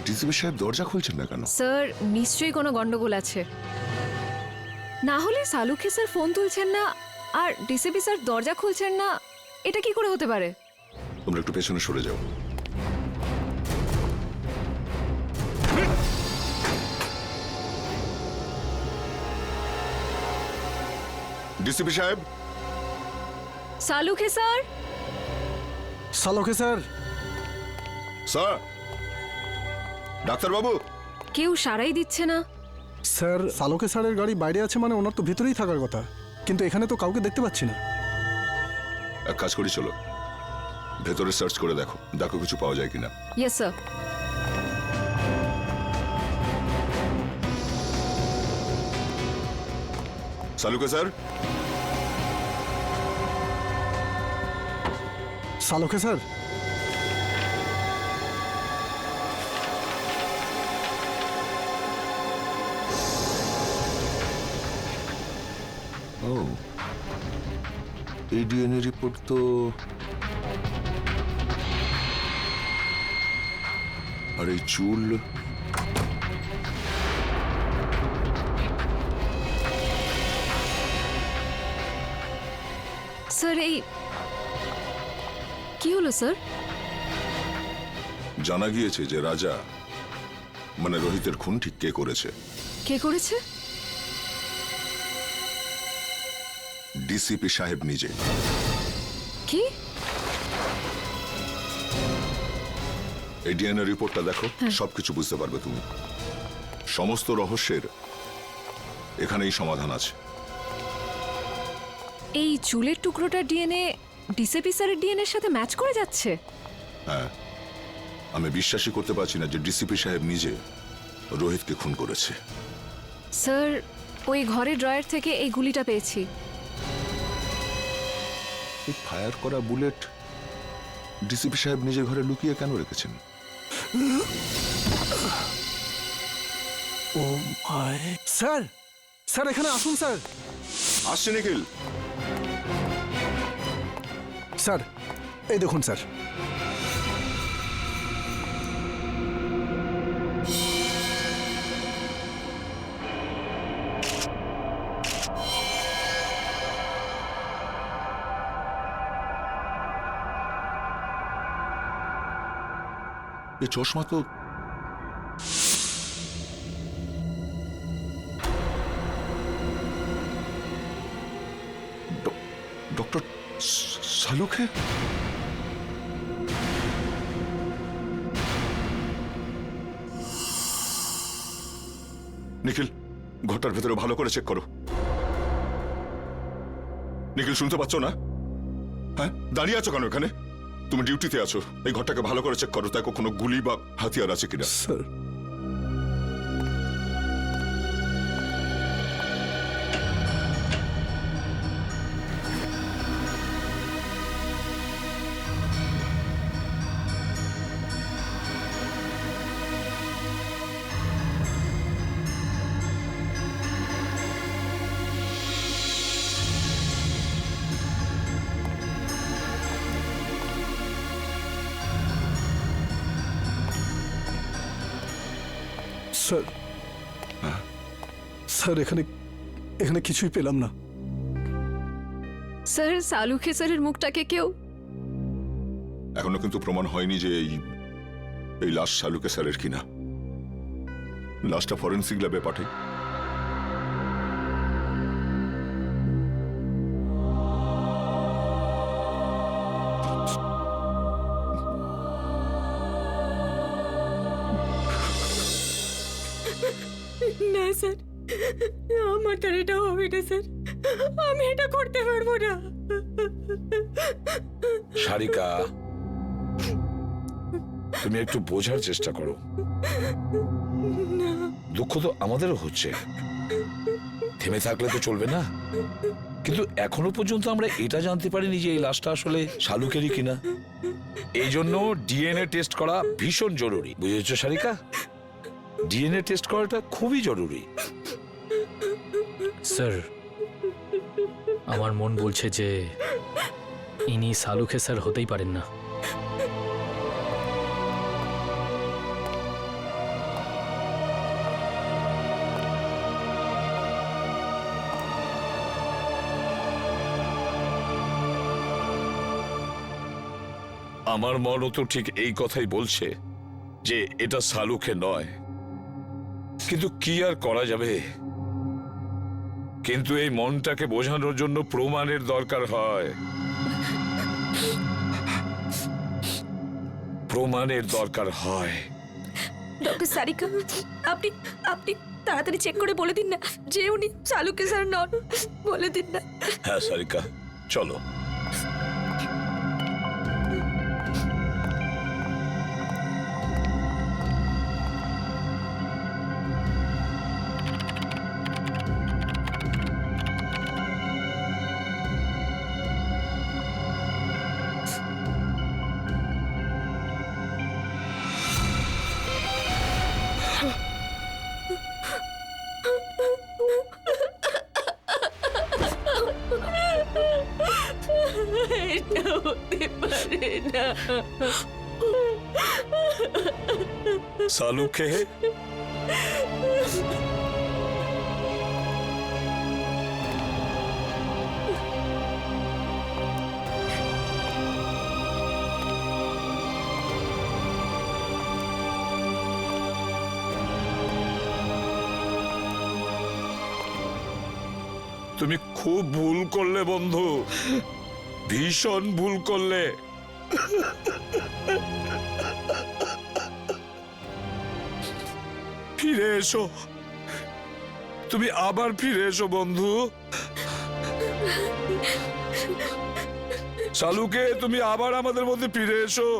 DCP সাহেব দরজা খুলছেন না কেন? স্যার নিশ্চয়ই কোনো গন্ডগোল আছে, না হলে সালুখে স্যার ফোন তুলছেন না আর ডিসিপি স্যার দরজা খুলছেন না, এটা কি করে হতে পারে? তোমরা একটু পেছনে সরে যাও। ডিসিপি সাহেব। Salunkhe sir. Salukhe sir. Sir. ডাক্তারবাবু। কেউ সারাই দিচ্ছে না। স্যার সালুখে স্যারের গাড়ি বাইরে আছে, মানে ওনার তো ভিতরেই থাকার কথা, কিন্তু এখানে তো কাউকে দেখতে পাচ্ছি না। এক কাজ করি, চলো ভেতরে সার্চ করে দেখো, দেখো কিছু পাওয়া যায় কিনা। Yes sir. Saluke sir. Salukhe sir. ও, এই ডিএনএ রিপোর্ট তো আর এই চুল, স্যার এই কি হলো স্যার? জানা গিয়েছে যে রাজা মানে রোহিতের খুন ঠিক কে করেছে। কে করেছে? ডিসিপি সাহেব নিজে। কি? এই ডিএনএ রিপোর্টটা দেখো, সবকিছু বুঝতে পারবে তুমি। সমস্ত রহস্যের এখানেই সমাধান আছে। এই চুলের টুকরোটার ডিএনএ ডিসিপি স্যারের ডিএনএর সাথে ম্যাচ করে যাচ্ছে? হ্যাঁ, আমি বিশ্বাসই করতে পারছি না যে ডিসিপি সাহেব নিজে রোহিতকে খুন করেছে। স্যার ওই ঘরের ড্রয়ার থেকে এই গুলিটা পেয়েছি। এই ফায়ার করা বুলেট ডিসিপি সাহেব নিজের ঘরে লুকিয়ে কেন রেখেছেন? ও মাই। স্যার, স্যার এখানে আসুন স্যার। আসছে নিখিল। স্যার এই দেখুন স্যার। এই চশমা তো ডক্টর সালুখে। নিখিল, ঘরটার ভেতরে ভালো করে চেক করো। নিখিল, শুনতে পাচ্ছ না? হ্যাঁ, দাঁড়িয়ে আছো কেন এখানে? তুমি ডিউটিতে আছো, এই ঘরটাকে ভালো করে চেক করো, তাই কোনো গুলি বা হাতিয়ার আছে কিনা। স্যার স্যার, স্যার এখানে এখানে কিছুই পেলাম না। স্যার সালুখে স্যারের মুখটাকে কেউ এখনো কিন্তু প্রমাণ হয়নি যে এই লাশ সালুকে স্যারের কিনা। লাশটা ফরেন্সিক ল্যাবে পাঠাই। না স্যার, আমার দ্বারা এটা হবে না স্যার, আমি এটা করতে পারবো না। সারিকা, তুমি একটু বোঝার চেষ্টা করো। দুঃখ তো আমাদেরও হচ্ছে, থেমে থাকলে তো চলবে না। কিন্তু এখনো পর্যন্ত আমরা এটা জানতে পারিনি যে এই লাশটা আসলে শালুকেরই কিনা। এই জন্য ডিএনএ টেস্ট করা ভীষণ জরুরি, বুঝেছো সারিকা? ডিএনএ টেস্ট করাটা খুবই জরুরি। স্যার, আমার মন বলছে যে ইনি সালুখে স্যার হতেই পারেন না। আমার মনও তো ঠিক এই কথাই বলছে যে এটা শালুকে নয়, কিন্তু কি আর করা যাবে? কিন্তু এই মনটাকে বোঝানোর জন্য প্রমাণের দরকার হয়, প্রমাণের দরকার হয়। ডক্টর সারিকা, আপনি আপনি তাড়াতাড়ি চেক করে বলে দিন না যে উনি শালুকে স্যার নন। বলে দিন না। হ্যাঁ সারিকা, চলো। এটা হতে পারে না। শালুকে তুমি খুব ভুল করলে বন্ধু, ভীষণ ভুল করলে। ফিরে এসো, তুমি আবার ফিরে এসো বন্ধু। শালুকে, তুমি আবার আমাদের মধ্যে ফিরে এসো।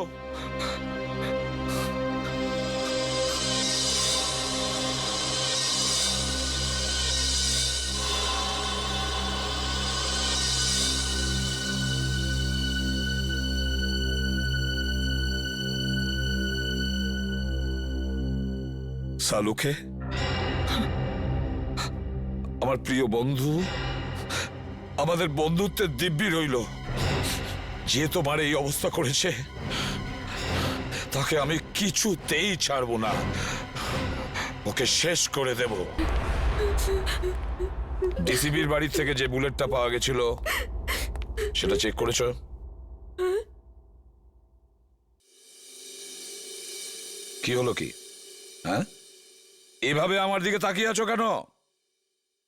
শালুকে, আমার প্রিয় বন্ধু, আমাদের বন্ধুত্বের দিব্যি রইল। যে তোমার এই অবস্থা করেছে তাকে আমি কিছুতেই ছাড়বো না, ওকে শেষ করে দেব। ডিসিবির বাড়ি থেকে যে বুলেটটা পাওয়া গেছিল সেটা চেক করেছো? কি হলো কি? হ্যাঁ, এভাবে আমার দিকে তাকিয়ে আছো কেন?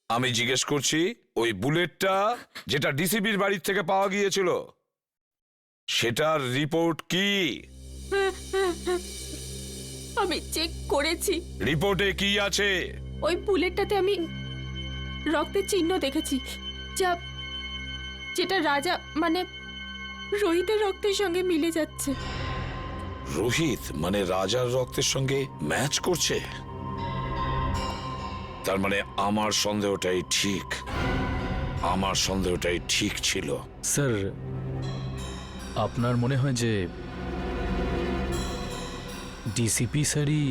আমি জিজ্ঞেস করছি, ওই বুলেটটা যেটা ডিসিবির বাড়ির থেকে পাওয়া গিয়েছিল সেটার রিপোর্ট কি? আমি চেক করেছি, রিপোর্টে কি আছে? ওই বুলেটটাতে আমি রক্তের চিহ্ন দেখেছি, যেটা রাজা মানে রোহিতের রক্তের সঙ্গে মিলে যাচ্ছে। রোহিত মানে রাজার রক্তের সঙ্গে ম্যাচ করছে? তার মানে আমার সন্দেহটাই ঠিক, আমার সন্দেহটাই ঠিক ছিল। স্যার, আপনার মনে হয় যে ডিসিপি স্যারই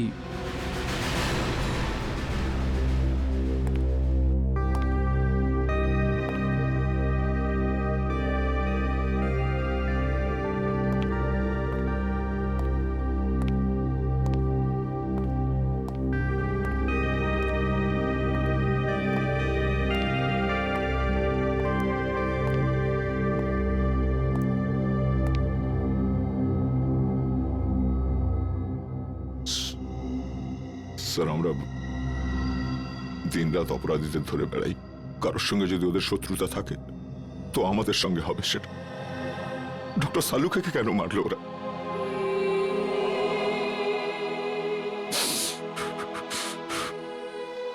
স্যার, আমরা দিনরাত অপরাধীদের ধরে বেড়াই। কারোর সঙ্গে যদি ওদের শত্রুতা থাকে তো আমাদের সঙ্গে হবে সেটা। ডক্টর সালুকে কেন মারলো ওরা?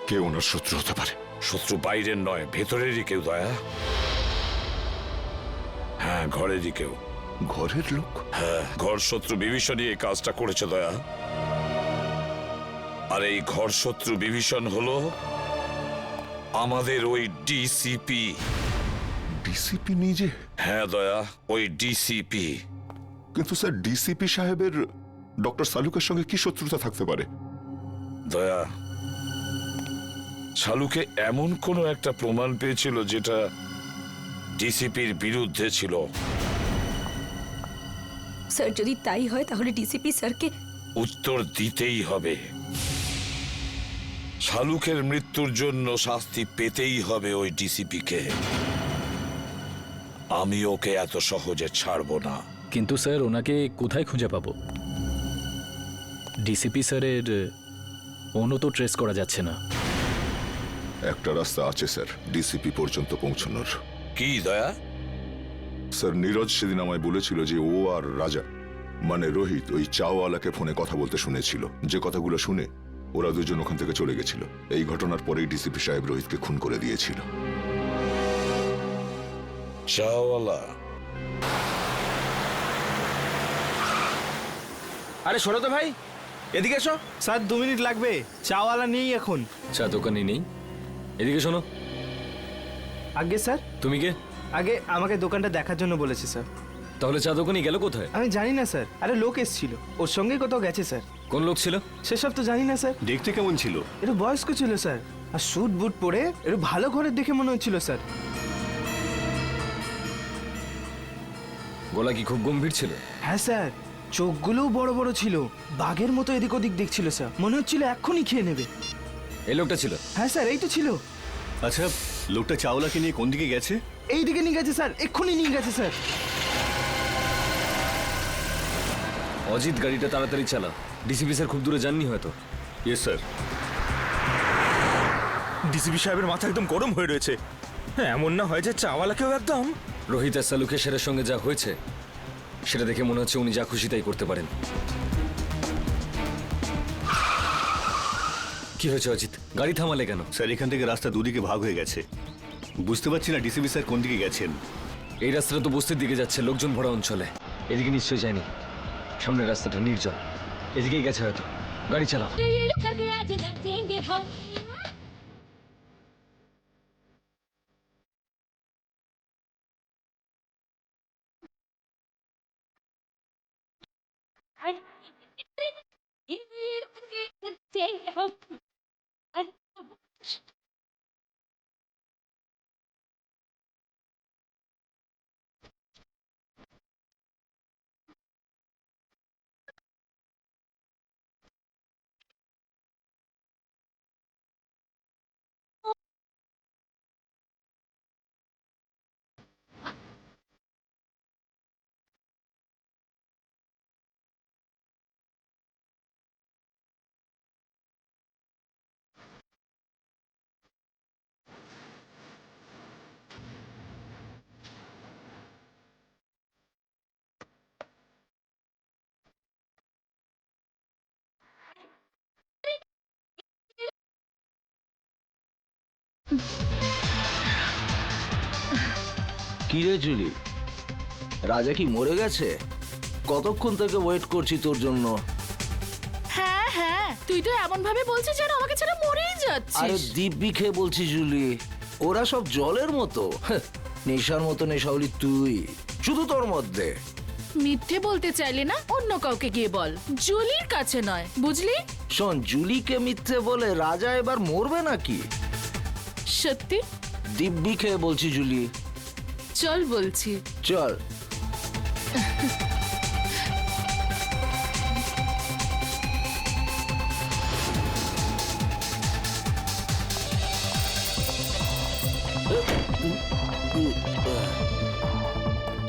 কে ওনার শত্রু হতে পারে? শত্রু বাইরের নয়, ভেতরেরই কেউ দয়া। হ্যাঁ, ঘরেরই কেউ। ঘরের লোক? হ্যাঁ, ঘর শত্রু বিভীষণই এই কাজটা করেছে দয়া। আর এই ঘর শত্রু বিভীষণ হলো আমাদের ওই ডিসিপি। ডিসিপি নিজে? হ্যাঁ দয়া, ওই ডিসিপি। কিন্তু স্যার, ডিসিপি সাহেবের ডক্টর সালুকের সঙ্গে কি শত্রুতা থাকতে পারে? দয়া, শালুকে এমন কোনো একটা প্রমাণ পেয়েছিল যেটা ডিসিপির বিরুদ্ধে ছিল। স্যার, যদি তাই হয় তাহলে ডিসিপি স্যারকে উত্তর দিতেই হবে। শালুকের মৃত্যুর জন্য শাস্তি পেতেই হবে ওই ডিসিপিকে। আমি ওকে এত সহজে ছাড়বো না। কিন্তু স্যার ওনাকে কোথায় খুঁজে পাবো? ডিসিপি স্যারের ফোনও তো ট্রেস করা যাচ্ছে না। একটা রাস্তা আছে স্যার ডিসিপি পর্যন্ত পৌঁছানোর। কি দয়া? স্যার নীরজ সেদিন আমায় বলেছিল যে ও আর রাজা মানে রোহিত ওই চাওয়ালাকে ফোনে কথা বলতে শুনেছিল, যে কথাগুলো শুনে ওরা দুজন ওখান থেকে চলে গেছিল। এই ঘটনার পরেই ডিসিপি সাহেব রোহিতকে খুন করে দিয়েছিল। চাওয়ালা? আরে শোনো তো ভাই, এদিকে এসো। স্যার 2 মিনিট লাগবে, চাওয়ালা নেই এখন। চা দোকানে নেই? এদিকে শোনো। আগে স্যার, তুমি কে? আগে আমাকে দোকানটা দেখার জন্য বলেছে স্যার। তাহলে চা দোকানে গেল কোথায়? আমি জানি না স্যার, আরে লোক এসেছিল, ওর সঙ্গে কোথাও গেছে স্যার। কোন লোক ছিল? সেসব তো জানি না স্যার। দেখতে কেমন ছিল? একটু বয়স্ক ছিল স্যার, আর স্যুট বুট পরে একটু ভালো ঘরের দেখে মনে হচ্ছিল স্যার। গলা কি খুব গম্ভীর ছিল? হ্যাঁ স্যার, চোখগুলোও বড় বড় ছিল, বাঘের মতো এদিক ওদিক দেখছিল স্যার, মনে হচ্ছিল এক্ষুনি খেয়ে নেবে। এই লোকটা ছিল? হ্যাঁ স্যার, এই তো ছিল। আচ্ছা, লোকটা চাওলাকে নিয়ে কোন দিকে গেছে? এই দিকে নিয়ে গেছে স্যার, এক্ষুনি নিয়ে গেছে স্যার। অজিত গাড়িটা তাড়াতাড়ি চালা, ডিসিপি স্যার খুব দূরে যাননি হয়তো। Yes sir. ডিসিপি সাহেবের মাথা একদম গরম হয়ে রয়েছে। হ্যাঁ, এমন না হয় যে চাওয়ালাকেও একদম। রোহিত আর সালুকেশ্বরের সঙ্গে যা হয়েছে সেটা দেখে মনে হচ্ছে উনি যা খুশি তাই করতে পারেন। কি হয়েছে অজিত, গাড়ি থামালে কেন? স্যার এখান থেকে রাস্তা দুদিকে ভাগ হয়ে গেছে, বুঝতে পারছি না ডিসিপি স্যার কোন দিকে গেছেন। এই রাস্তাটা তো বস্তির দিকে যাচ্ছে, লোকজন ভরা অঞ্চলে। এদিকে নিশ্চয়ই যায়নি, সামনের রাস্তাটা নির্জন, এদিকেই গেছে হয়তো। গাড়ি চালাও। কি রে জুলি, রাজা কি মরে গেছে? কতক্ষণ থেকে ওয়েট করছি তোর জন্য। হ্যাঁ হ্যাঁ, তুই তো এমন ভাবে বলছিস যেন আমাকে ছাড়া মরেই আরে যাচ্ছিস। দিব্যি খেয়ে বলছি জুলি, ওরা সব জলের মতো, নেশার মতো নেশাউলি তুই, শুধু তোর মধ্যে। মিথ্যে বলতে চাইলে না অন্য কাউকে গিয়ে বল, জুলির কাছে নয়, বুঝলি? শোন, জুলিকে মিথ্যে বলে রাজা এবার মরবে নাকি? সত্যি? দিব্যি খেয়ে বলছি জুলি। চল বলছি। চল।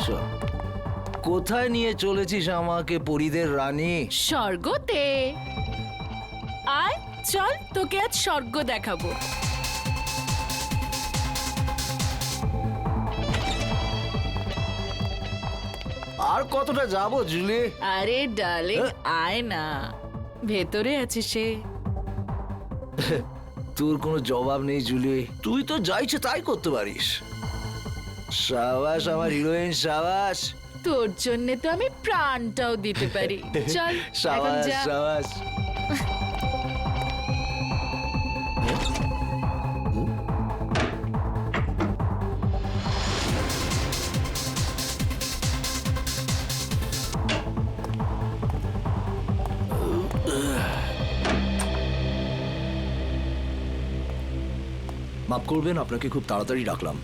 চল। কোথায় নিয়ে চলেছিস আমাকে, পরীদের রানী? স্বর্গতে। আয় চল, তোকে আজ স্বর্গ দেখাবো। আর কতটা যাবো জুলি? আরে ডার্লিং, আয় না, ভেতরে আছে সে। তোর কোনো জবাব নেই জুলি, তুই তো যা ইচ্ছে তাই করতে পারিস। সাবাস আমার হিরোইন, সাবাস। তোর জন্য তো আমি প্রাণটাও দিতে পারি। চল এখন সাবাস যা। সাবাস। মাফ করবেন, আপনাকে খুব তাড়াতাড়ি ডাকলাম।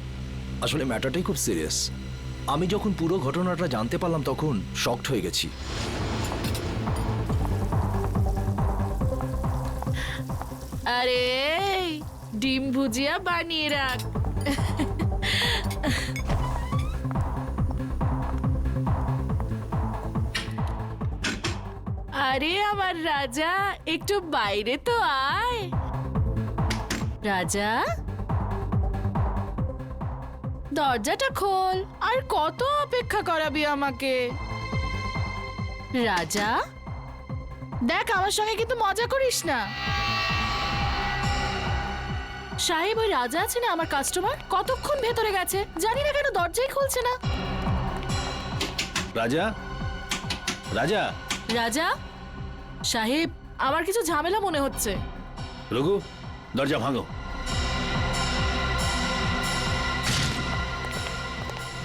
আসলে ম্যাটারটাই খুব সিরিয়াস। আমি যখন পুরো ঘটনাটা জানতে পারলাম তখন শকড হয়ে গেছি। আরে ডিম ভুজিয়া বানিয়ে রাখ। আরে আমার রাজা, একটু বাইরে তো আয়। রাজা, দরজাটা খোল। আর কত অপেক্ষা করাবি আমাকে? রাজা, দেখ আমার সঙ্গে কিন্তু মজা করিস না। সাহেব, ওই রাজা আছে না আমার কাস্টমার, কতক্ষণ ভেতরে গেছে, জানি না কেন দরজাই খুলছে না। রাজা, রাজা, রাজা সাহেব, আমার কিছু ঝামেলা মনে হচ্ছে। রঘু, দরজা ভাঙো।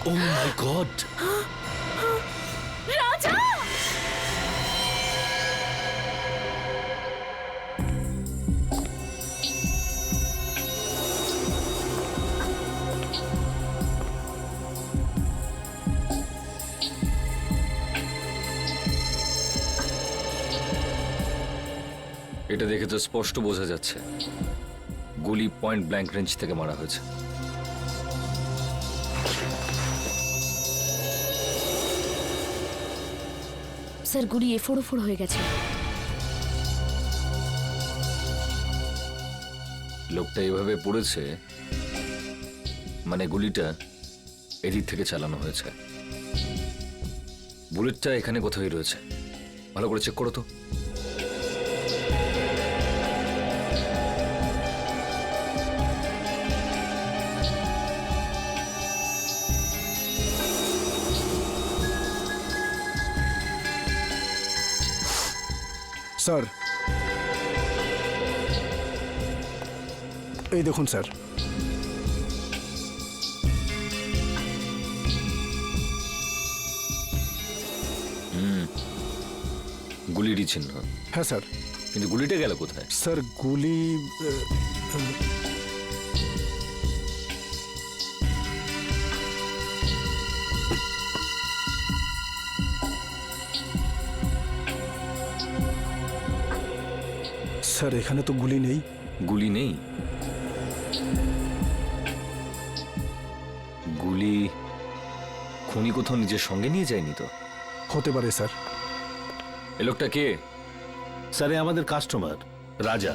ও মাই গড! রাজা, এটা দেখে তো স্পষ্ট বোঝা যাচ্ছে গুলি পয়েন্ট ব্ল্যাঙ্ক রেঞ্জ থেকে মারা হয়েছে। স্যার গুলি এফোড় হয়ে গেছে। লোকটা এভাবে পড়েছে মানে গুলিটা এদিক থেকে চালানো হয়েছে। বুলেটটা এখানে কোথায় রয়েছে, ভালো করে চেক করো তো। স্যার, এই দেখুন স্যার। গুলিরই চিহ্ন। হ্যাঁ স্যার। কিন্তু গুলিটা গেল কোথায়? স্যার গুলি স্যার এখানে তো গুলি নেই। গুলি নেই? গুলি খুনি কোথাও নিজের সঙ্গে নিয়ে যায়নি তো? হতে পারে স্যার। এ লোকটা কে? স্যার, এ আমাদের কাস্টমার রাজা।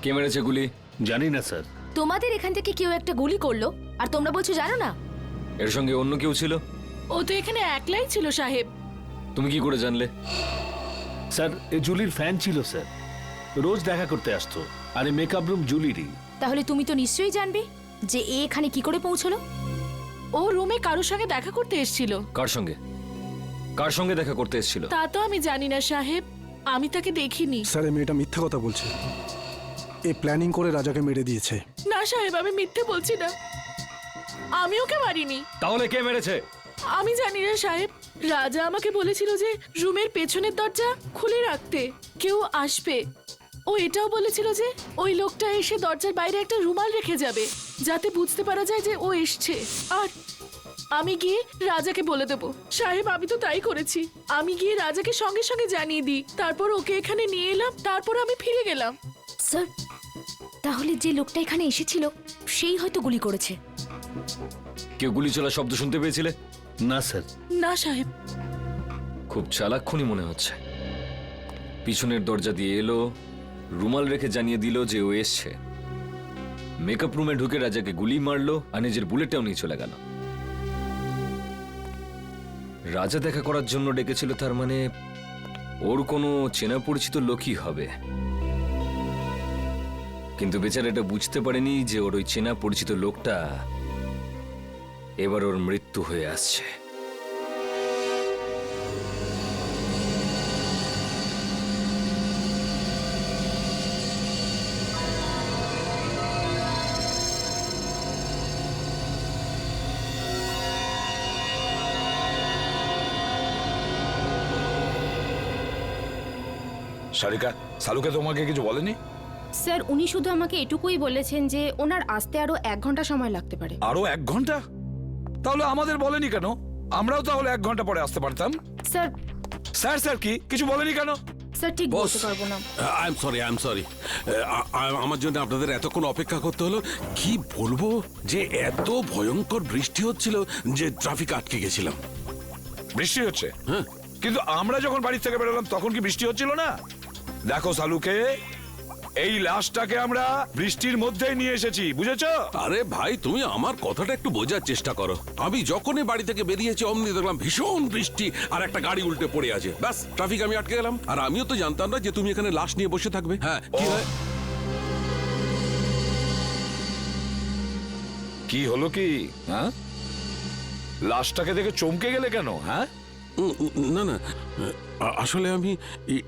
কে মেরেছে গুলি? জানি না স্যার। তোমাদের এখান থেকে কেউ একটা গুলি করলো আর তোমরা বলছো জানো না? এর সঙ্গে অন্য কেউ ছিল? ও তো এখানে একলাই ছিল সাহেব। তুমি কি করে জানলে? স্যার, এ জুলির ফ্যান ছিল স্যার, রোজ দেখা করতে আসতো। আর এই মেকআপ রুম জুলিরই। তাহলে তুমি তো নিশ্চয়ই জানবে যে এ এখানে কি করে পৌঁছলো। ও রুমে কারোর সঙ্গে দেখা করতে এসেছিল। কার সঙ্গে? কার সঙ্গে দেখা করতে এসেছিল? তা তো আমি জানি না সাহেব, আমি তাকে দেখিনি। স্যার এই মেয়েটা মিথ্যা কথা বলছে। এ প্ল্যানিং করে রাজাকে মেরে দিয়েছে। না সাহেব, আমি মিথ্যে বলছি না, আমি ওকে মারিনি। তাহলে কে মেরেছে? আমি জানি না সাহেব, রাজা আমাকে বলেছিল যে রুমের পেছনের দরজা খুলে রাখতে, কেউ আসবে। ও এটাও বলেছিল যে ওই লোকটা এসে দরজার বাইরে একটা রুমাল রেখে যাবে যাতে বুঝতে পারা যায় যে ও এসছে। আর আমি গিয়ে রাজাকে বলে দেবো। সাহেব, আমি তো তাই করেছি। আমি গিয়ে রাজাকে সঙ্গে সঙ্গে জানিয়ে দিই, তারপর ওকে এখানে নিয়ে এলাম, তারপর আমি ফিরে গেলাম। স্যার, তাহলে যে লোকটা এখানে এসেছিল সেই হয়তো গুলি করেছে। কেউ গুলি চলার শব্দ শুনতে পেয়েছিলে? না স্যার। না সাহেব। খুব চালাক খুনি মনে হচ্ছে। পিছনের দরজা দিয়ে এলো, রুমাল রেখে জানিয়ে দিল যে ও এসছে, মেকআপ রুমে ঢুকে রাজাকে গুলি মারলো আর নিজের বুলেটটাও নিয়ে চলে গেল। রাজা দেখা করার জন্য ডেকেছিল, তার মানে ওর কোনো চেনা পরিচিত লোকই হবে। কিন্তু বেচারা এটা বুঝতে পারেনি যে ওর ওই চেনা পরিচিত লোকটা এবার ওর মৃত্যু হয়ে আসছে। সারিকা, সালুকে তোমাকে কিছু বলেনি? স্যার, উনি শুধু আমাকে এটুকুই বলেছেন যে ওনার আসতে আরো 1 ঘন্টা সময় লাগতে পারে। আরো 1 ঘন্টা? তাহলে আমাদের বলেনি কেন? আমরাও তাহলে 1 ঘন্টা পরে আসতে পারতাম। স্যার, স্যার স্যার কি কিছু বলেনি কেন? স্যার ঠিক বলতে পারবো না। I am sorry. আমার জন্য আপনাদের এতক্ষণ অপেক্ষা করতে হলো। কি বলবো যে এত ভয়ঙ্কর বৃষ্টি হচ্ছিল যে ট্রাফিক আটকে গেছিলাম। বৃষ্টি হচ্ছে? হ্যাঁ, কিন্তু আমরা যখন বাড়ি থেকে বেরোলাম তখন কি বৃষ্টি হচ্ছিল না? দেখো সালুকে, এই লাশটাকে আমরা বৃষ্টির মধ্যেই নিয়ে এসেছি, বুঝেছো? আরে ভাই, তুমি আমার কথাটা একটু বোঝার চেষ্টা করো। আমি যখনই বাড়ি থেকে বেরিয়েছি অমনি দেখলাম ভীষণ বৃষ্টি আর একটা গাড়ি উল্টে পড়ে আছে। ব্যাস, ট্রাফিক আমি আটকে গেলাম। আর আমিও তো জানতাম না যে তুমি এখানে লাশ নিয়ে বসে থাকবে। হ্যাঁ, কি হয়? কি হলো কি? হ্যাঁ, লাশটাকে দেখে চমকে গেলে কেন? হ্যাঁ, না না, আসলে আমি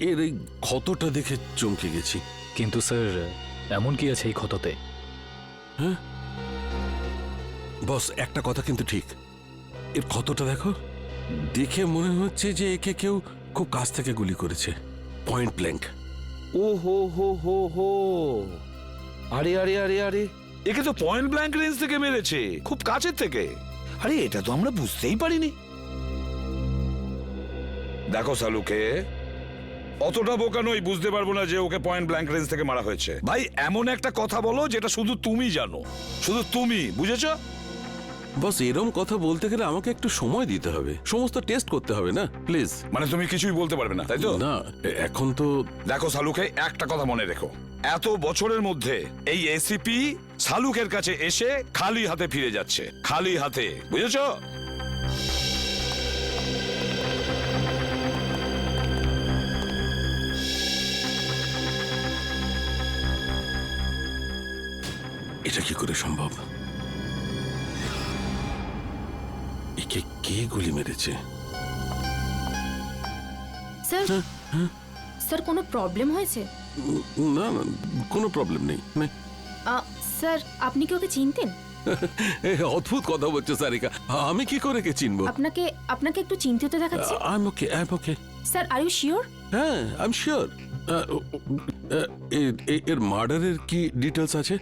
এর এই ক্ষতটা দেখে চমকে গেছি। কিন্তু স্যার, এমন কি আছে এই ক্ষততে? হ্যাঁ বস, একটা কথা কিন্তু ঠিক। এর ক্ষতটা দেখো, দেখে মনে হচ্ছে যে একে কেউ খুব কাছ থেকে গুলি করেছে, পয়েন্ট ব্ল্যাঙ্ক। ও হো হো হো হো, আরে আরে আরে আরে, একে তো পয়েন্ট ব্ল্যাঙ্ক রেঞ্জ থেকে মেরেছে, খুব কাছের থেকে। আরে এটা তো আমরা বুঝতেই পারিনি। দেখো সালুকে, অতটা বোকা নই, বুঝতে পারবো না যে ওকে পয়েন্ট ব্ল্যাঙ্ক রেঞ্জ থেকে মারা হয়েছে। ভাই, এমন একটা কথা বলো যেটা শুধু তুমি জানো, শুধু তুমি, বুঝেছো? বস, এরম কথা বলতে গেলে আমাকে একটু সময় দিতে হবে, সমস্ত টেস্ট করতে হবে না, প্লিজ। মানে তুমি কিছুই বলতে পারবে না, তাই তো? না, এখন তো দেখো সালুকে, একটা কথা মনে রেখো, এত বছরের মধ্যে এই এসিপি সালুকের কাছে এসে খালি হাতে ফিরে যাচ্ছে, খালি হাতে, বুঝেছো? এটা কি করে সম্ভব? একে কে গুলি মেরেছে? স্যার, স্যার কোনো প্রবলেম হয়েছে? না না, কোনো প্রবলেম নেই। স্যার, আপনি কি ওকে চিনতেন? অদ্ভুত কথা বলছো সারিকা, আমি কি করে কে চিনবো? আপনাকে আপনাকে একটু চিন্তিত দেখাচ্ছে। I am okay, I am okay. Sir, are you sure? হ্যাঁ, আই এম শিওর। এর মার্ডারের কি ডিটেলস আছে?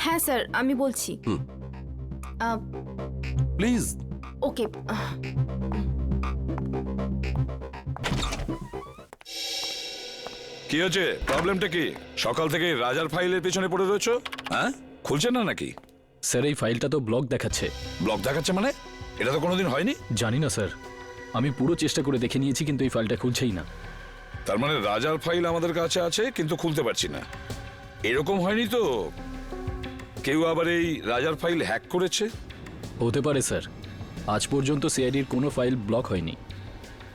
হ্যাঁ স্যার, আমি বলছি। প্লিজ। ওকে। কি হচ্ছে? প্রবলেমটা কি? সকাল থেকে রাজার ফাইলের পেছনে পড়ে রয়েছো? হ্যাঁ, খুলছে না নাকি? স্যার, এই ফাইলটা তো ব্লক দেখাচ্ছে। ব্লক দেখাচ্ছে মানে? এটা তো কোনোদিন হয়নি। জানি না স্যার, আমি পুরো চেষ্টা করে দেখে নিয়েছি কিন্তু এই ফাইলটা খুলছেই না। তার মানে রাজার ফাইল আমাদের কাছে আছে কিন্তু খুলতে পারছি না। এরকম হয়নি তো কেউ আবার এই রাজার ফাইল হ্যাক করেছে? হতে পারে স্যার, আজ পর্যন্ত সিআইডির কোনো ফাইল ব্লক হয়নি।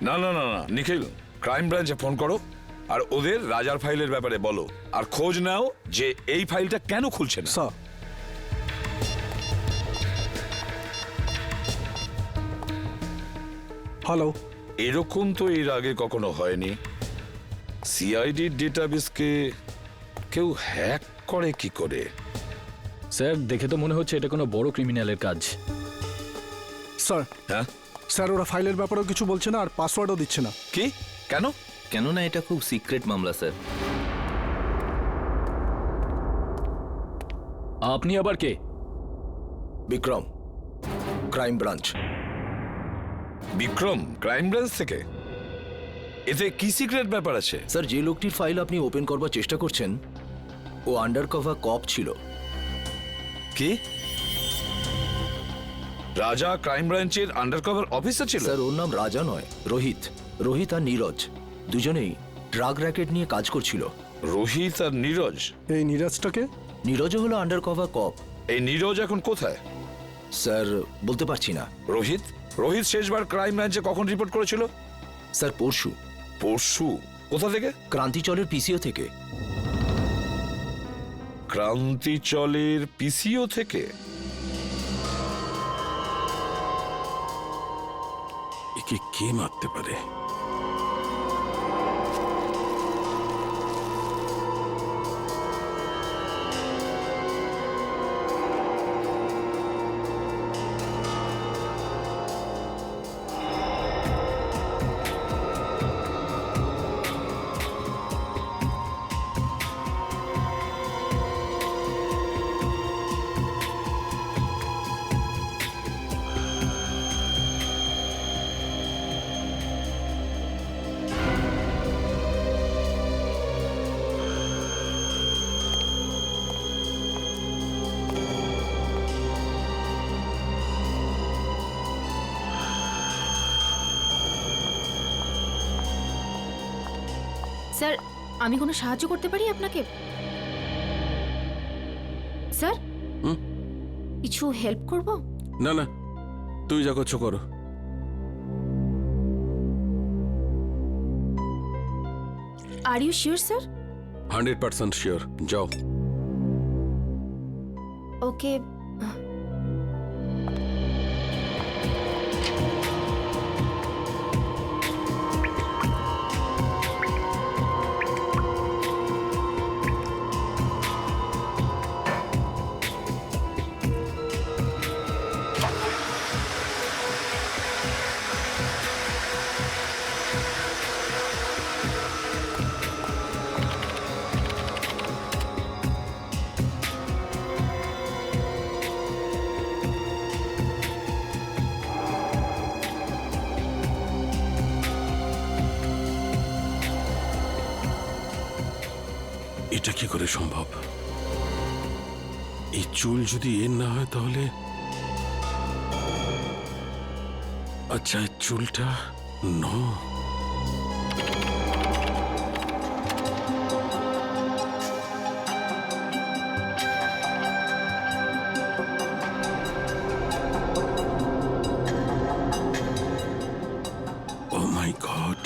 না না না না, নিখিল, ক্রাইম ব্রাঞ্চে ফোন করো আর ওদের রাজার ফাইলের ব্যাপারে বলো, আর খোঁজ নাও যে এই ফাইলটা কেন খুলছে না। Sir, hello. এরকম তো এর আগে কখনো হয়নি। সিআইডির ডেটাবেসকে কেউ হ্যাক করে কি করে? স্যার, দেখে তো মনে হচ্ছে এটা কোনো বড় ক্রিমিনালের কাজ। স্যার, হ্যাঁ স্যার, ওরা ফাইলের ব্যাপারেও কিছু বলছে না আর পাসওয়ার্ডও দিচ্ছে না। কি? কেন? কেননা এটা খুব সিক্রেট মামলা স্যার। আপনি আবার কে? Vikram, crime branch. Vikram, crime branch থেকে? এতে কি সিক্রেট ব্যাপার আছে? স্যার, যে লোকটির ফাইল আপনি ওপেন করবার চেষ্টা করছেন ও আন্ডার কভার কপ ছিল। কি? রাজা ক্রাইম ব্রাঞ্চের আন্ডারকভার অফিসার ছিল? স্যার, ওর নাম রাজা নয়, রোহিত। রোহিত আর নীরজ দুজনেই ড্রাগ র্যাকেট নিয়ে কাজ করছিল। রোহিত আর নীরজ? এই নীরজটাকে? নীরজও হলো আন্ডার কভার কপ। এই নীরজ এখন কোথায়? স্যার, বলতে পারছি না। রোহিত? রোহিত শেষবার ক্রাইম ব্রাঞ্চে কখন রিপোর্ট করেছিল? স্যার, পরশু। পরশু? কোথা থেকে? ক্রান্তিচলের পিসিও থেকে। ক্রান্তিচলের পিসিও থেকে? একে কে মারতে পারে? স্যার আমি কোনো সাহায্য করতে পারি আপনাকে স্যার হুম? কিছু হেল্প করব? না না, তুমি যা করছো করো। Are you sure sir? 100% sure, যাও। ওকে। এটা কি করে সম্ভব? এই চুল যদি এর না হয় তাহলে, আচ্ছা এই চুলটা নো। ও মাই গড,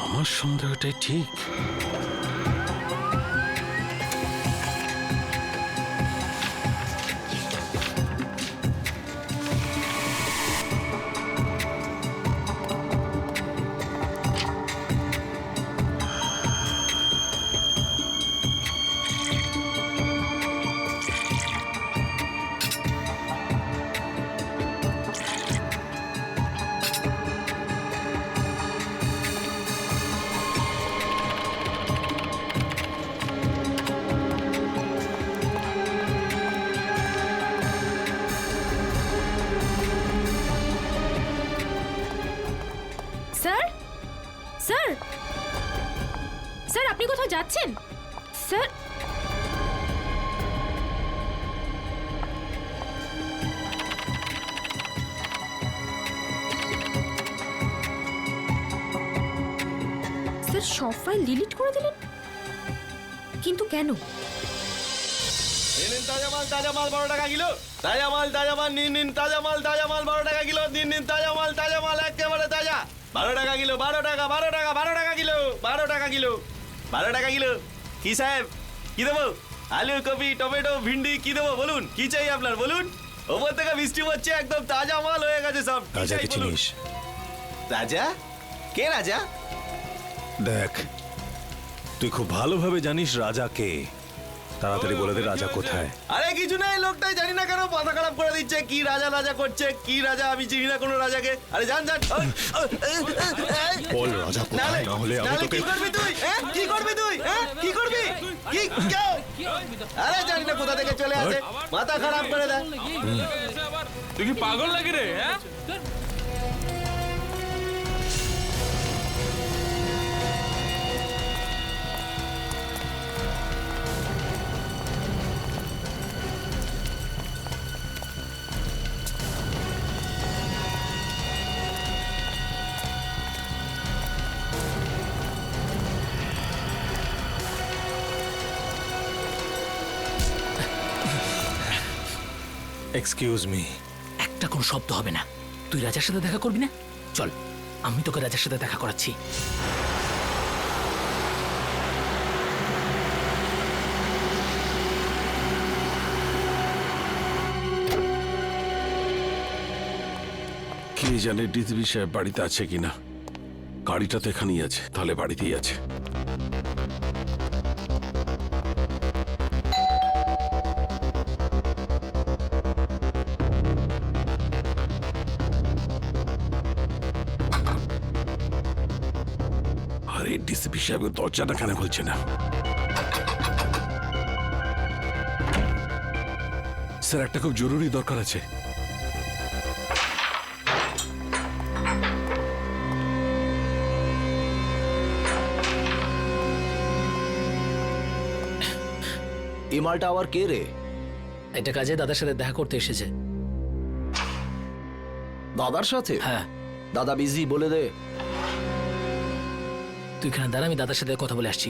আমার সন্দেহটাই ঠিক। স্যার স্যার স্যার আপনি কোথাও যাচ্ছেন স্যার? স্যার সব ফাইল ডিলিট করে দিলেন, কিন্তু কেন? তাজা মাল 12 টাকা কিলো। তাজা মাল নিন তাজা মাল 12 টাকা কিলো। নিন তাজা মাল একেবারে তাজা। 12 টাকা কিলো, 12 টাকা কিলো, 12 টাকা কিলো, 12 টাকা কিলো। কি সাহেব কি দেবো? আলু, কপি, টমেটো, ভিন্ডি কি দেবো বলুন? কি চাই আপনার বলুন? ওপর থেকে বৃষ্টি হচ্ছে, একদম তাজা মাল হয়ে গেছে সব। রাজাকে চিনিস? রাজা? কে রাজা? দেখ, তুই খুব ভালোভাবে জানিস রাজা কে। তাড়াতাড়ি বলে দে রাজা কোথায়। আরে কিছু না, এই লোকটাই জানি না কেন মাথা খারাপ করে দিচ্ছে। কি রাজা করছে, কি রাজা? আমি চিনি না কোনো রাজাকে। আরে জান বল রাজা কোথায়, না হলে আমি তোকে। কি করবি তুই? কি করবি তুই? কি করবি? কি কেউ? আরে জানি না কোথা থেকে চলে আসে, মাথা খারাপ করে দেয়। তুই কি পাগল লাগে রে? হ্যাঁ, এক্সকিউজ মি। একটা কোনো শব্দ হবে না। তুই রাজার সাথে দেখা করবি না? চল, আমি তোকে রাজার সাথে দেখা করাচ্ছি। কে জানে ডিসিপি সাহেব বাড়িতে আছে কিনা। গাড়িটা তো এখানেই আছে, তাহলে বাড়িতেই আছে। আরে ডিসিপি সাহেব দরজাটা কেন খুলছে না? স্যার, একটা খুব জরুরি দরকার আছে। এই মালটা আবার কে রে? এটা কাজে দাদার সাথে দেখা করতে এসেছে। দাদার সাথে? হ্যাঁ। দাদা বিজি, বলে দে। তুই এখানে দাঁড়া, আমি দাদার সাথে কথা বলে আসছি।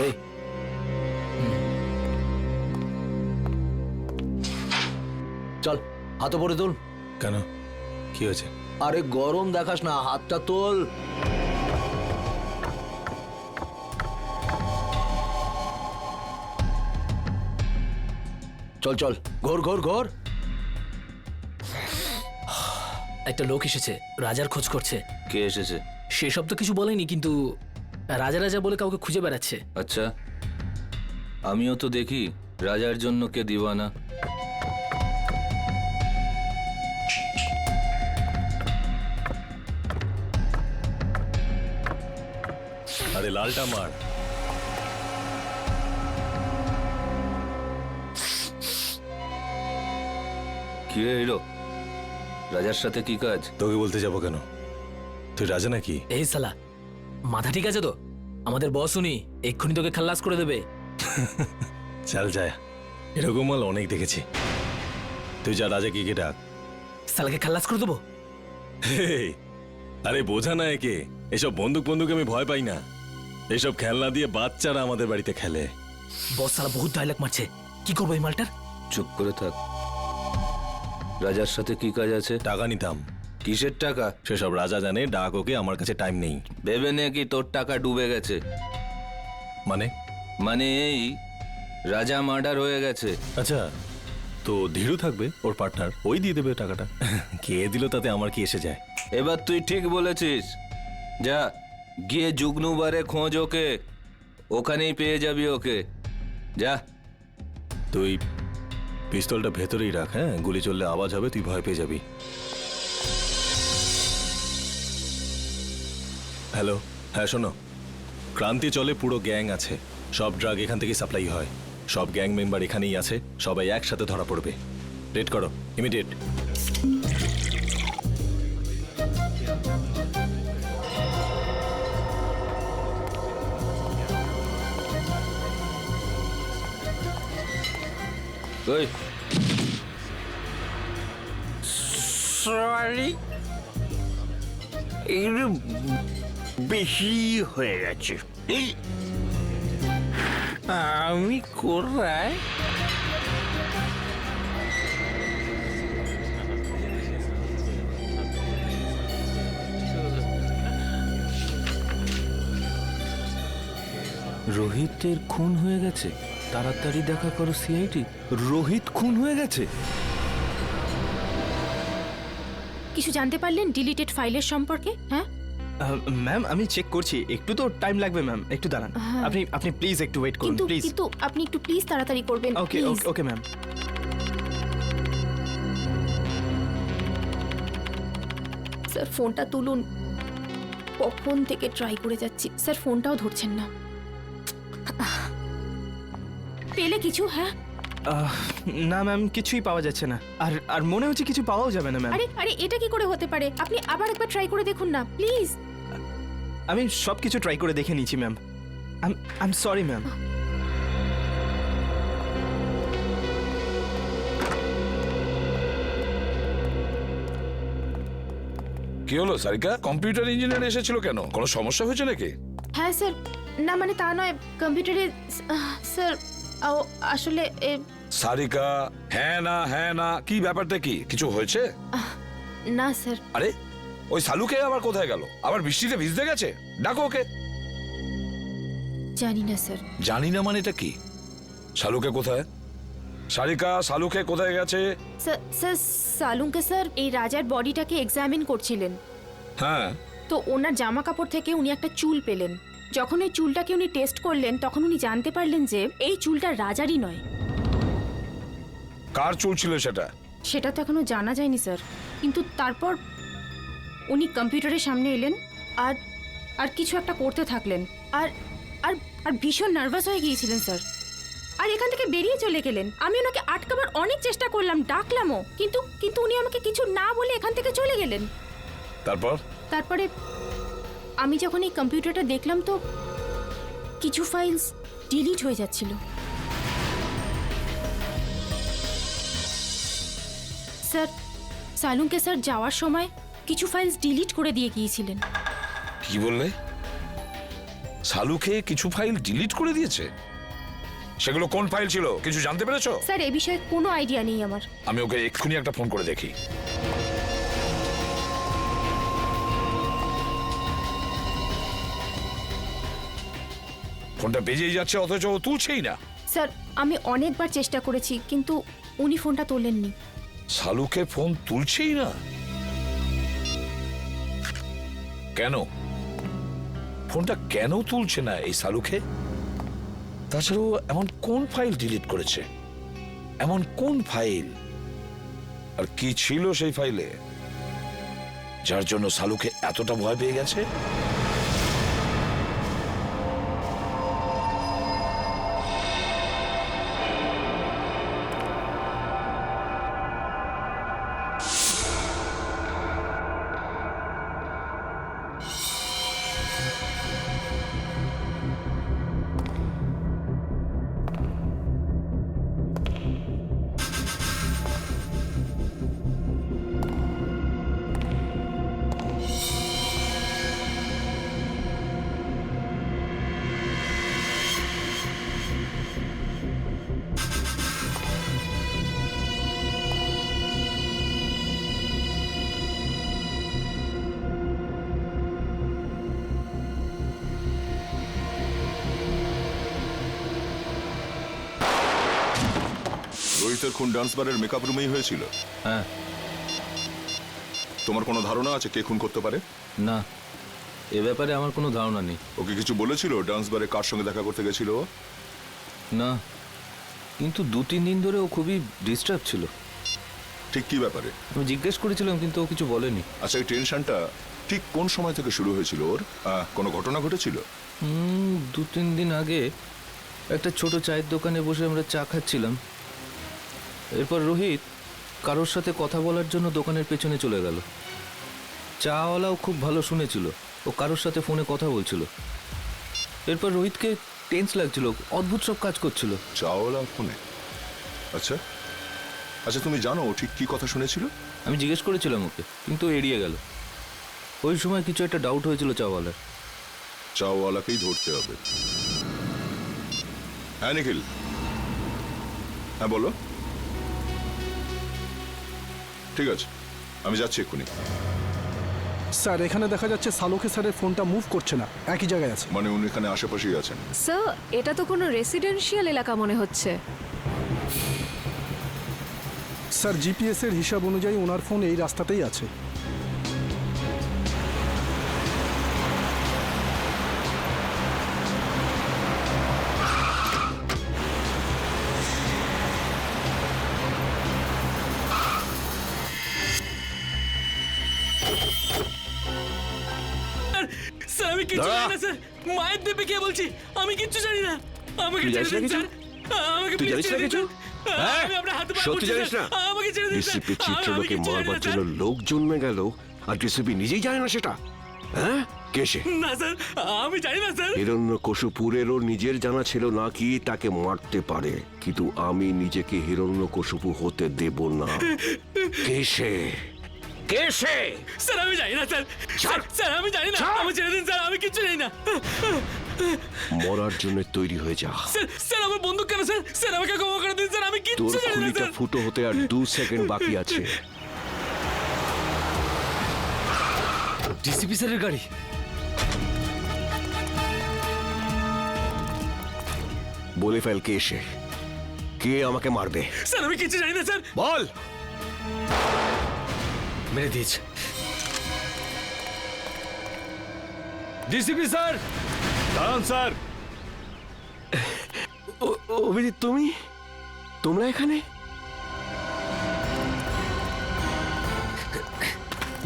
এই চল হাত পরে তোল। কেন, কি হয়েছে? আরে গরম দেখাস না, হাতটা তোল। চল চল, ঘোর ঘোর ঘোর। একটা লোক এসেছে, রাজার খোঁজ করছে। কে এসেছে? সেসব তো কিছু বলেনি, কিন্তু রাজা রাজা বলে কাউকে খুঁজে বেড়াচ্ছে। আচ্ছা, আমিও তো দেখি রাজার জন্য কে দিওয়ানা। আরে লালটা মার। কি রে হিরো, রাজার সাথে কি কাজ? তোকে বলতে যাবো কেন? তুই রাজা নাকি? এই সালা, মাথা ঠিক আছে তো? আমাদের বস উনি, এক্ষুনি তোকে খাল্লাস করে দেবে। চল যায়, এরকম মাল অনেক দেখেছি। তুই যা, রাজা কি ডাক। সালাকে খাল্লাস করে দেবো। হেই, আরে বোঝা না একে, এসব বন্দুক বন্দুক আমি ভয় পাই না। এসব খেলনা দিয়ে বাচ্চারা আমাদের বাড়িতে খেলে। বস সালা বহুত ডায়লগ মারছে, কি করবো এই মালটার? চুপ করে থাক। রাজার সাথে কি কাজ আছে? টাকা নিতাম। কিসের টাকা? সেসব রাজা জানে, ডাক ওকে, আমার কাছে টাইম নেই। ভেবে নে কি তোর টাকা ডুবে গেছে? মানে? মানে এই রাজা মার্ডার হয়ে গেছে। আচ্ছা, তো ধীরু থাকবে, ওর পার্টনার, ওই দিয়ে দেবে টাকাটা। কে দিল তাতে আমার কি এসে যায়? এবার তুই ঠিক বলেছিস। যা গিয়ে জুগনুবারে খোঁজ ওকে, ওখানেই পেয়ে যাবি ওকে। যা। তুই পিস্তলটা ভেতরেই রাখ, হ্যাঁ? গুলি চললে আওয়াজ হবে, তুই ভয় পেয়ে যাবি। হ্যালো, হ্যাঁ শোনো, ক্রান্তি চলে পুরো গ্যাং আছে, সব ড্রাগ এখান থেকে সাপ্লাই হয়, সব গ্যাং মেম্বার এখানেই আছে, সবাই একসাথে ধরা পড়বে। রেড করো, ইমিডিয়েট। ওই সরি, একটু বেশি হয়ে গেছে। আমি কোথায়? রোহিতের খুন হয়ে গেছে। তাড়াতাড়ি দেখা করো সিআইডি। রোহিত খুন হয়ে গেছে। কিছু জানতে পারলেন ডিলিটেড ফাইলের সম্পর্কে? হ্যাঁ ম্যাম, আমি চেক করছি, একটু তো টাইম লাগবে ম্যাম, একটু দাঁড়ান। হ্যাঁ। আপনি প্লিজ একটু ওয়েট করুন, কিন্তু প্লিজ। কিন্তু আপনি একটু প্লিজ তাড়াতাড়ি করবেন। ওকে please। Okay ma'am. স্যার ফোনটা তুলুন, কখন থেকে ট্রাই করে যাচ্ছি, স্যার ফোনটাও ধরছেন না। পেলে কিছু? হ্যাঁ না ম্যাম, কিছুই পাওয়া যাচ্ছে না, আর আর মনে হচ্ছে কিছু পাওয়াও যাবে না ম্যাম। আরে আরে এটা কি করে হতে পারে? আপনি আবার একবার ট্রাই করে দেখুন না প্লিজ। আমি সব কিছু ট্রাই করে দেখে নিয়েছি ma'am. I am sorry ma'am. কি হলো সারিকা? কম্পিউটার ইঞ্জিনিয়ার এসেছিল কেন? কোনো সমস্যা হয়েছে নাকি? হ্যাঁ স্যার, না মানে তা নয়, কম্পিউটারে স্যার আসলে সারিকা, হ্যাঁ না কি ব্যাপারটা কি? কিছু হয়েছে? না স্যার। আরে ওই সালুকে আবার কোথায় গেল? আবার বৃষ্টিতে ভিজতে গেছে? ডাকো ওকে। জানি না স্যার। জানি না মানে এটা কি? শালুকে কোথায়? সারিকা, শালুকে কোথায় গেছে? স্যার সালুকে স্যার এই রাজার বডিটাকে এক্সামিন করছিলেন, হ্যাঁ, তো ওনার জামা কাপড় থেকে উনি একটা চুল পেলেন। যখন এই চুলটাকে উনি টেস্ট করলেন তখন উনি জানতে পারলেন যে এই চুলটা রাজারই নয়। কার চুল ছিল সেটা? সেটা তো এখনো জানা যায়নি স্যার, কিন্তু তারপর উনি কম্পিউটারের সামনে এলেন আর আর কিছু একটা করতে থাকলেন, আর আর আর ভীষণ নার্ভাস হয়ে গিয়েছিলেন স্যার, আর এখান থেকে বেরিয়ে চলে গেলেন। আমি ওনাকে আটকাবার অনেক চেষ্টা করলাম, ডাকলামও, কিন্তু কিন্তু উনি আমাকে কিছু না বলে এখান থেকে চলে গেলেন। তারপরে আমি যখন এই কম্পিউটারটা দেখলাম তো কিছু ফাইলস ডিলিট হয়ে যাচ্ছিল। স্যার সালুকে স্যার যাওয়ার সময় কিছু ফাইলস ডিলিট করে দিয়ে গিয়েছিলেন। কি বললে? শালুকে কিছু ফাইল ডিলিট করে দিয়েছে? সেগুলো কোন ফাইল ছিল কিছু জানতে পেরেছো? স্যার এ বিষয়ে কোনো আইডিয়া নেই আমার। আমি ওকে এক্ষুনি একটা ফোন করে দেখি। ফোনটা বেজেই যাচ্ছে অথচ ও তুলছেই না। স্যার আমি অনেকবার চেষ্টা করেছি কিন্তু উনি ফোনটা তোলেননি। শালুকে ফোন তুলছেই না কেন? ফোনটা কেন তুলছে না এই শালুকে? তাছাড়াও এমন কোন ফাইল ডিলিট করেছে? এমন কোন ফাইল? আর কি ছিল সেই ফাইলে যার জন্য শালুকে এতটা ভয় পেয়ে গেছে? রোহিতের খুন ডান্স বারের মেকআপ রুমেই হয়েছিল? হ্যাঁ। তোমার কোনো ধারণা আছে কে খুন করতে পারে? না, এ ব্যাপারে আমার কোনো ধারণা নেই। ওকে কিছু বলেছিল ডান্স বারে কার সঙ্গে দেখা করতে গেছিল ও? না, কিন্তু 2-3 দিন ধরে ও খুবই ডিস্টার্ব ছিল। ঠিক কি ব্যাপারে? আমি জিজ্ঞেস করেছিলাম কিন্তু ও কিছু বলেনি। আচ্ছা, এই টেনশনটা ঠিক কোন সময় থেকে শুরু হয়েছিল ওর? কোনো ঘটনা ঘটেছিল? 2-3 দিন আগে একটা ছোট চায়ের দোকানে বসে আমরা চা খাচ্ছিলাম। এরপর রোহিত কারোর সাথে কথা বলার জন্য দোকানের পেছনে চলে গেল। চাওয়ালাও খুব ভালো শুনেছিল, ও কারোর সাথে ফোনে কথা বলছিল। এরপর রোহিতকে টেন্স লাগছিল, অদ্ভুত সব কাজ করছিল। চাওয়ালা ফোনে? আচ্ছা আচ্ছা, তুমি জানো ও ঠিক কি কথা শুনেছিল? আমি জিজ্ঞেস করেছিলাম ওকে, কিন্তু ও এড়িয়ে গেল। ওই সময় কিছু একটা ডাউট হয়েছিল চাওয়ালার। চাওয়ালাকেই ধরতে হবে। হ্যাঁ নিখিল, হ্যাঁ বলো। ঠিক আছে, আমি যাচ্ছি এক্ষুনি। স্যার এখানে দেখা যাচ্ছে সালোকে স্যারের ফোনটা মুভ করছে না, একই জায়গায় আছে। মানে উনি এখানে আশেপাশেই আছেন? স্যার এটা তো কোনো রেসিডেন্সিয়াল এলাকা মনে হচ্ছে। স্যার জিপিএস এর হিসাব অনুযায়ী ওনার ফোন এই রাস্তাতেই আছে। স্যার আমি কিচ্ছু জানি না স্যার, মায়ের দেবে কে বলছি, আমি কিচ্ছু জানি না। আমাকে ছেড়ে দিন স্যার, আমাকে তুই জানিস না কিছু? আমি আপনার হাতে পা সত্যি পড়ছি জানিস না? স্যার, আমাকে ছেড়ে দিন স্যার। ডিসিপি চিত্রলোকে মারবার জন্য লোক জন্মে গেল আর ডিসিপি নিজেই জানে না সেটা? হ্যাঁ, কে সে? না স্যার, আমি জানি না স্যার। হিরণ্যকশিপুরেরও নিজের জানা ছিল না কি তাকে মারতে পারে, কিন্তু আমি নিজেকে হিরণ্যকশিপু হতে দেব না। কে সে? কে সে? স্যার আমি জানি না স্যার, স্যার আমি জানি না, আমি ছেড়ে দিন স্যার, আমি কিচ্ছু জানি না। মরার জন্য তৈরি হয়ে যা। স্যার স্যার আমার বন্দুক কেন স্যার? স্যার আমাকে ক্ষমা করে দিন স্যার, আমি তোর কিচ্ছু জানি না খুলিটা স্যার। ফুটো হতে আর 2 সেকেন্ড বাকি আছে। ডিসিপি স্যারের গাড়ি। বলে ফেল কে সে, কে আমাকে মারবে? স্যার আমি কিচ্ছু জানি না স্যার। বল। মেরে দিয়েছে ডিসিপি স্যার। দাঁড়ান স্যার। অভিজিৎ, তোমরা এখানে?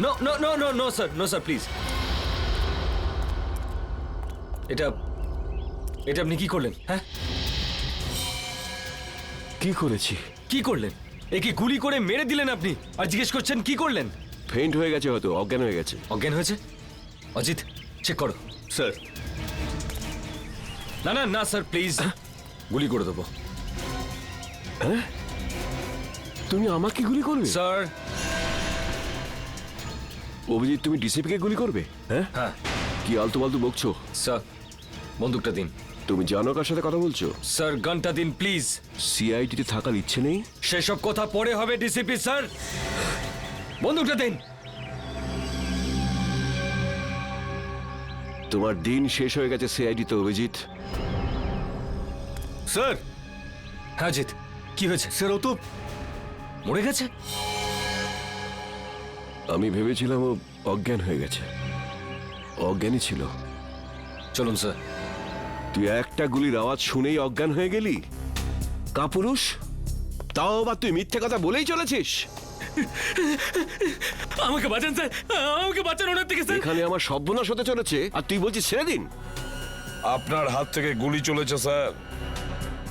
No no no no no sir, no sir please. এটা আপনি কি করলেন? হ্যাঁ, কি করেছি? কি করলেন? একে গুলি করে মেরে দিলেন আপনি, আর জিজ্ঞেস করছেন কি করলেন? ফেইন্ট হয়ে গেছে, হয়তো অজ্ঞান হয়ে গেছে। অজ্ঞান হয়েছে? অজিত চেক করো। স্যার। না না না স্যার প্লিজ, গুলি করে দেবো। হ্যাঁ, তুমি আমাকে গুলি করবে? স্যার। অভিজিৎ, তুমি ডিসিপিকে গুলি করবে? হ্যাঁ, হ্যাঁ। কি আলতু ফালতু বকছো? স্যার বন্দুকটা দিন। তুমি জানো কার সাথে কথা বলছো? স্যার গানটা দিন প্লিজ। সিআইডিতে থাকার ইচ্ছে নেই? সেসব কথা পরে হবে ডিসিপি স্যার, বন্দুকটা দিন। তোমার দিন শেষ হয়ে গেছে সিআইডিতে, অভিজিৎ। স্যার। হ্যাঁ জিৎ, কি হয়েছে? স্যার ও তো মরে গেছে। আমি ভেবেছিলাম ও অজ্ঞান হয়ে গেছে। অজ্ঞানই ছিল। চলুন স্যার। তুই একটা গুলির আওয়াজ শুনেই অজ্ঞান হয়ে গেলি? কাপুরুষ, তাও আবার তুই মিথ্যে কথা বলেই চলেছিস। আমাকে বাঁচান স্যার, আমাকে বাঁচান ওনার থেকে স্যার। এখানে আমার সর্বনাশ হতে চলেছে আর তুই বলছিস ছেড়ে দিন। আপনার হাত থেকে গুলি চলেছে স্যার,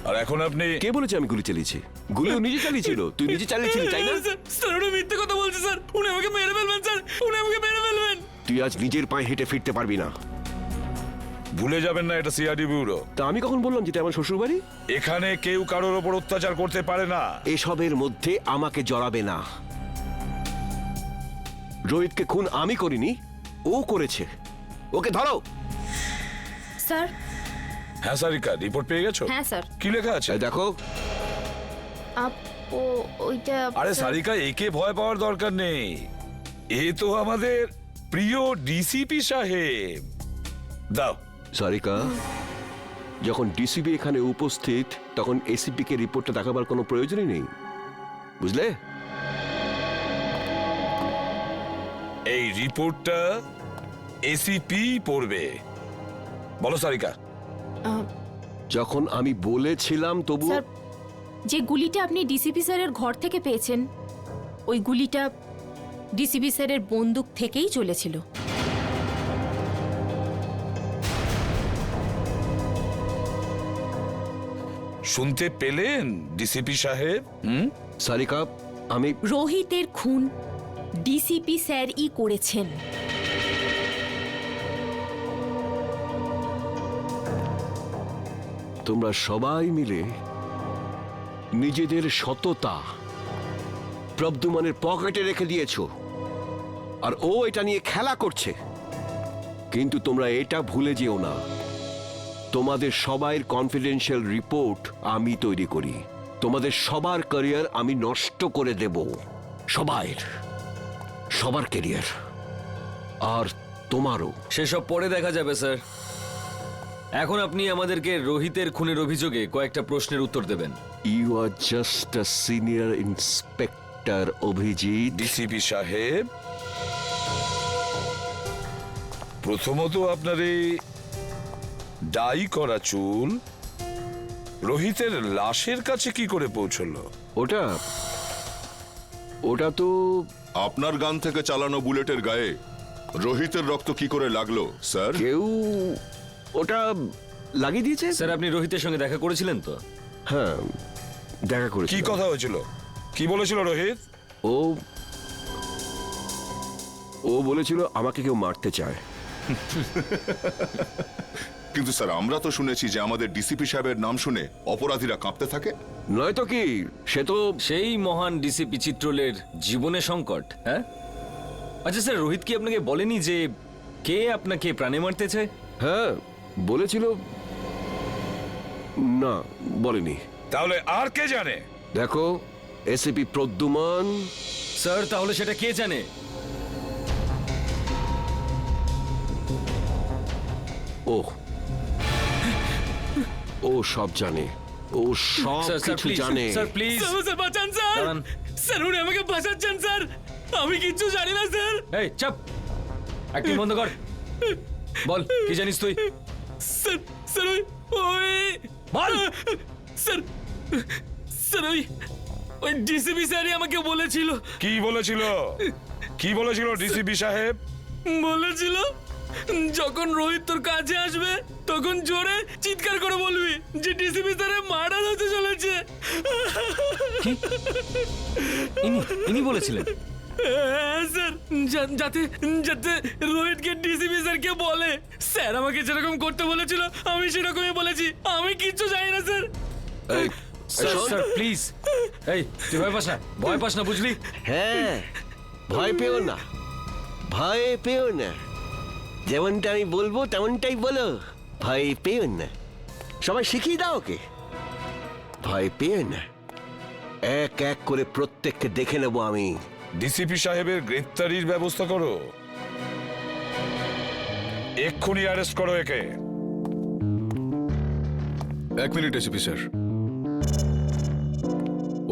আর এখন আপনি... কে বলেছে আমি গুলি চালিয়েছি? গুলি ও নিজে চালিয়েছিল। তুই নিজে চালিয়েছিলি, তাই না? স্যার উনি মিথ্যে কথা বলছে স্যার, উনি আমাকে মেরে ফেলবেন স্যার, উনি আমাকে মেরে ফেলবেন। তুই আজ নিজের পায়ে হেঁটে ফিরতে পারবি না। ভুলে যাবেন না এটা সিআইডি ব্যুরো। তা আমি কখন বললাম যেটা আমার শ্বশুর বাড়ি? এখানে কেউ কারোর ওপর অত্যাচার করতে পারে না। এসবের মধ্যে আমাকে জড়াবে না। রোহিতকে খুন আমি করিনি, ও করেছে। ওকে ধরো। স্যার। হ্যাঁ সারিকা, রিপোর্ট পেয়ে গেছো? হ্যাঁ স্যার। কি লেখা আছে দেখো। ওইটা আরে সারিকা, একে ভয় পাওয়ার দরকার নেই, এ তো আমাদের প্রিয় ডিসিপি সাহেব। দাও। সারিকা, যখন ডিসিপি এখানে উপস্থিত তখন এসিপি কে রিপোর্টটা দেখাবার কোনো প্রয়োজনই নেই, বুঝলে? এই রিপোর্টটা এসিপি পড়বে। বলো সারিকা। যখন আমি বলেছিলাম তবু... স্যার, যে গুলিটা আপনি ডিসিপি স্যারের ঘর থেকে পেয়েছেন ওই গুলিটা ডিসিপি স্যারের বন্দুক থেকেই চলেছিল। শুনতে পেলেন ডিসিপি সাহেব? সারিকা, আমি... রোহিতের খুন ডিসিপি স্যারই করেছেন। তোমরা সবাই মিলে নিজেদের সততা প্রদ্যুম্নের পকেটে রেখে দিয়েছো, আর ও এটা নিয়ে খেলা করছে। কিন্তু তোমরা এটা ভুলে যেও না, তোমাদের সবার কনফিডেন্সিয়াল রিপোর্ট আমি তৈরি করি। তোমাদের সবার ক্যারিয়ার আমি নষ্ট করে দেব, সবার ক্যারিয়ার, আর তোমারও। সেসব পরে দেখা যাবে স্যার, এখন আপনি আমাদেরকে রোহিতের খুনের অভিযোগে কয়েকটা প্রশ্নের উত্তর দেবেন। You are just a senior inspector Abhijit. DCP সাহেব, প্রথমত আপনার এই ডাই করা চুল রোহিতের লাশের কাছে কি করে পৌঁছলো? ওটা তো আপনার গান থেকে চালানো বুলেটের গায়ে রোহিতের রক্ত কি করে লাগলো স্যার? কেউ ওটা লাগিয়ে দিয়েছে। স্যার আপনি রোহিতের সঙ্গে দেখা করেছিলেন তো? হ্যাঁ, দেখা করেছি। কি কথা হয়েছিল? কি বলেছিল রোহিত? ও বলেছিল আমাকে কেউ মারতে চায়। কিন্তু স্যার আমরা তো শুনেছি যে আমাদের ডিসিপি সাহেবের নাম শুনে অপরাধীরা কাঁপতে থাকে। নয়তো কি, সে তো সেই মহান ডিসিপি চিত্রলের জীবনে সংকট। হ্যাঁ, আচ্ছা স্যার, রোহিত কি আপনাকে বলেনি যে কে আপনাকে প্রাণে মারতেছে? হ্যাঁ বলেছিল। না, বলেনি। তাহলে আর কে জানে? দেখো, এসিপি প্রদ্যুম্ন। স্যার তাহলে সেটা কে জানে? ও সব জানে, ও সব কিছু জানে। স্যার প্লিজ, স্যার বাঁচান স্যার, স্যার উনি আমাকে বাঁচাচ্ছেন স্যার, আমি কিচ্ছু জানি না স্যার। এই চুপ, অ্যাক্টিং বন্ধ কর, বল কি জানিস তুই? স্যার স্যার ওই বল। স্যার স্যার ওই ডিসিপি স্যারই আমাকে বলেছিল। কি বলেছিল? কি বলেছিল ডিসিপি সাহেব? বলেছিল যখন রোহিত তোর কাছে আসবে তখন জোরে চিৎকার করে বলবি যে ডিসিপি স্যারের মার্ডার হতে চলেছে। ইনি বলেছিলেন? স্যার, যাতে যাতে রোহিতকে ডিসিপি স্যারকে বলে। স্যার আমাকে যেরকম করতে বলেছিল আমি সেরকমই বলেছি, আমি কিচ্ছু জানি না স্যার। স্যার প্লিজ, এই তুই ভয় পাস না বুঝলি? হ্যাঁ, ভয় পেও না, ভয় পেও না, যেমনটা আমি বলবো তেমনটাই বলো। ভয় পেয়েন না, সবাই শিখিয়ে দাও ওকে। ভয় পেয়েন না, এক এক করে প্রত্যেককে দেখে নেব আমি। ডিসিপি সাহেবের গ্রেপ্তারির ব্যবস্থা করো, এক্ষুনি অ্যারেস্ট করো একে। 1 মিনিট এসিপি স্যার,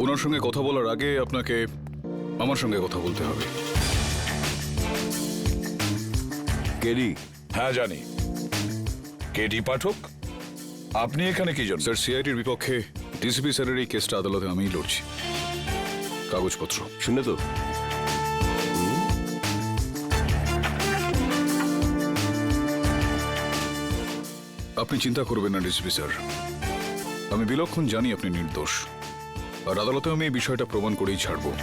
ওনার সঙ্গে কথা বলার আগে আপনাকে আমার সঙ্গে কথা বলতে হবে। কেডি? হ্যাঁ জানি, কেডি পাঠক। আপনি এখানে কি জন্য? স্যার, সিআইডির বিপক্ষে ডিসিপি স্যারের এই কেসটা আদালতে আমিই লড়ছি। কাগজপত্র শুনে তো আপনি চিন্তা করবেন না ডিসিপি স্যার, আমি বিলক্ষণ জানি আপনি নির্দোষ, আর আদালতে আমি এই বিষয়টা প্রমাণ করেই ছাড়বো।